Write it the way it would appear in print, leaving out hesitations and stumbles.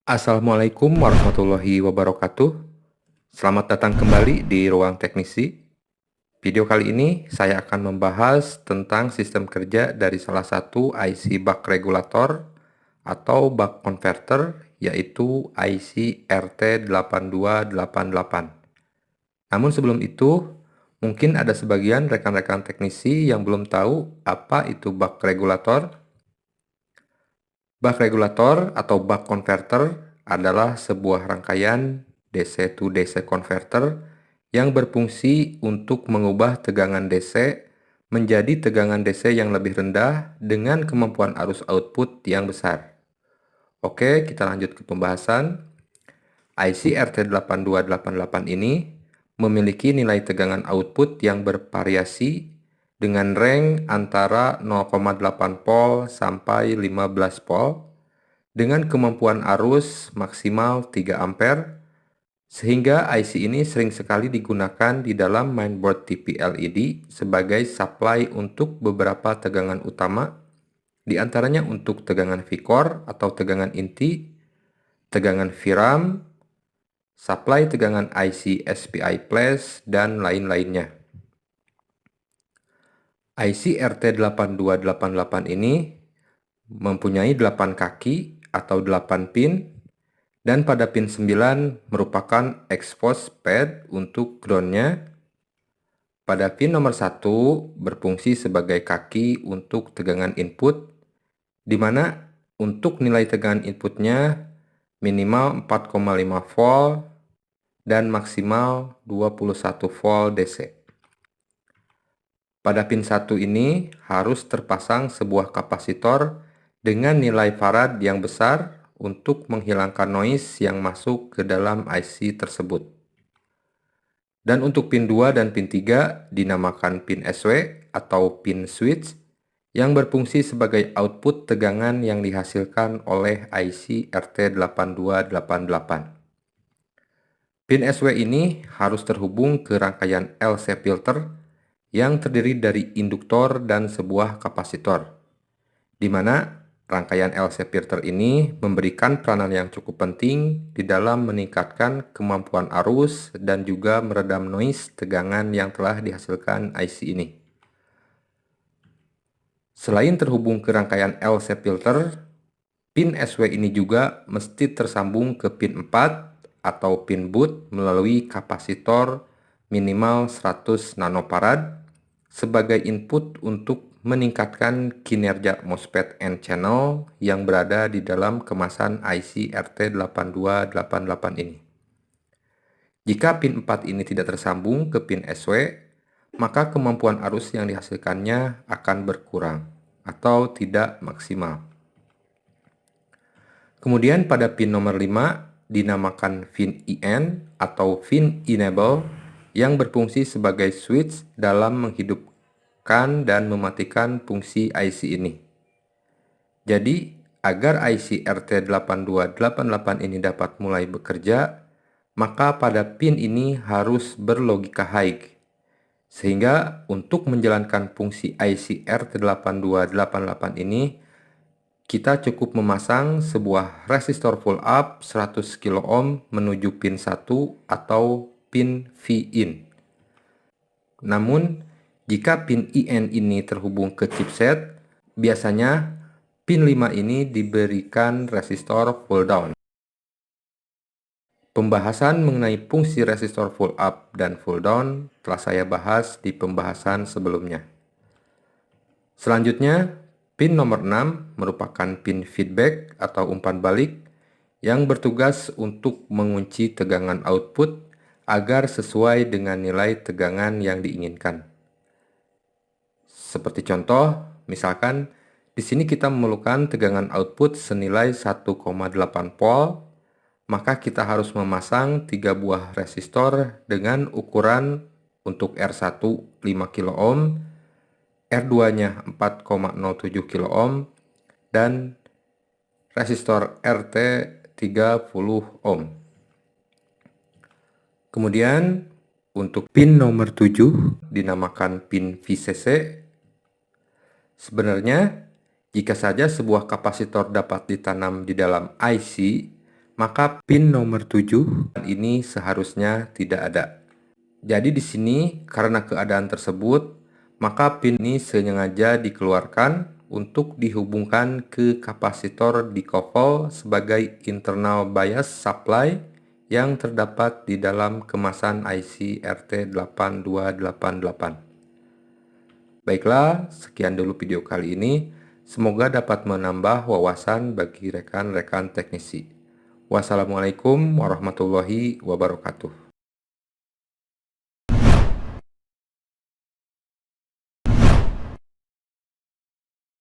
Assalamualaikum warahmatullahi wabarakatuh. Selamat datang kembali di Ruang Teknisi. Video kali ini saya akan membahas tentang sistem kerja dari salah satu IC buck regulator atau buck converter, yaitu IC RT8288. Namun sebelum itu, mungkin ada sebagian rekan-rekan teknisi yang belum tahu apa itu buck regulator. Buck regulator atau buck converter adalah sebuah rangkaian DC to DC converter yang berfungsi untuk mengubah tegangan DC menjadi tegangan DC yang lebih rendah dengan kemampuan arus output yang besar. Oke, kita lanjut ke pembahasan. IC RT8288 ini memiliki nilai tegangan output yang bervariasi dengan range antara 0,8 volt sampai 15 volt dengan kemampuan arus maksimal 3 ampere, sehingga IC ini sering sekali digunakan di dalam mainboard TV LED sebagai supply untuk beberapa tegangan utama, di antaranya untuk tegangan V-core atau tegangan inti, tegangan VRAM, supply tegangan IC SPI flash, dan lain-lainnya. IC RT8288 ini mempunyai 8 kaki atau 8 pin, dan pada pin 9 merupakan expose pad untuk groundnya. Pada pin nomor 1 berfungsi sebagai kaki untuk tegangan input, di mana untuk nilai tegangan inputnya minimal 4,5 volt dan maksimal 21 volt DC. Pada pin 1 ini harus terpasang sebuah kapasitor dengan nilai farad yang besar untuk menghilangkan noise yang masuk ke dalam IC tersebut. Dan untuk pin 2 dan pin 3 dinamakan pin SW atau pin switch yang berfungsi sebagai output tegangan yang dihasilkan oleh IC RT8288. Pin SW ini harus terhubung ke rangkaian LC filter yang terdiri dari induktor dan sebuah kapasitor, di mana rangkaian LC filter ini memberikan peranan yang cukup penting di dalam meningkatkan kemampuan arus dan juga meredam noise tegangan yang telah dihasilkan IC ini. Selain terhubung ke rangkaian LC filter, pin SW ini juga mesti tersambung ke pin 4 atau pin boot melalui kapasitor minimal 100 nanofarad sebagai input untuk meningkatkan kinerja MOSFET N-channel yang berada di dalam kemasan IC RT8288 ini. Jika pin 4 ini tidak tersambung ke pin SW, maka kemampuan arus yang dihasilkannya akan berkurang atau tidak maksimal. Kemudian pada pin nomor 5 dinamakan pin IN atau pin enable yang berfungsi sebagai switch dalam menghidupkan dan mematikan fungsi IC ini. Jadi, agar IC RT8288 ini dapat mulai bekerja, maka pada pin ini harus berlogika high. Sehingga untuk menjalankan fungsi IC RT8288 ini, kita cukup memasang sebuah resistor full up 100 kilo ohm menuju pin 1 atau pin V-in. Namun, jika pin IN ini terhubung ke chipset, biasanya pin 5 ini diberikan resistor full down. Pembahasan mengenai fungsi resistor full up dan full down telah saya bahas di pembahasan sebelumnya. Selanjutnya, pin nomor 6 merupakan pin feedback atau umpan balik yang bertugas untuk mengunci tegangan output agar sesuai dengan nilai tegangan yang diinginkan. Seperti contoh, misalkan di sini kita memerlukan tegangan output senilai 1,8 volt, maka kita harus memasang 3 buah resistor dengan ukuran untuk R1 5 kilo ohm, R2-nya 4,07 kilo ohm, dan resistor RT 30 ohm. Kemudian untuk pin nomor 7 dinamakan pin VCC. Sebenarnya jika saja sebuah kapasitor dapat ditanam di dalam IC, maka pin nomor 7 ini seharusnya tidak ada. Jadi di sini karena keadaan tersebut, maka pin ini sengaja dikeluarkan untuk dihubungkan ke kapasitor di couple sebagai internal bias supply yang terdapat di dalam kemasan IC RT8288. Baiklah, sekian dulu video kali ini. Semoga dapat menambah wawasan bagi rekan-rekan teknisi. Wassalamualaikum warahmatullahi wabarakatuh.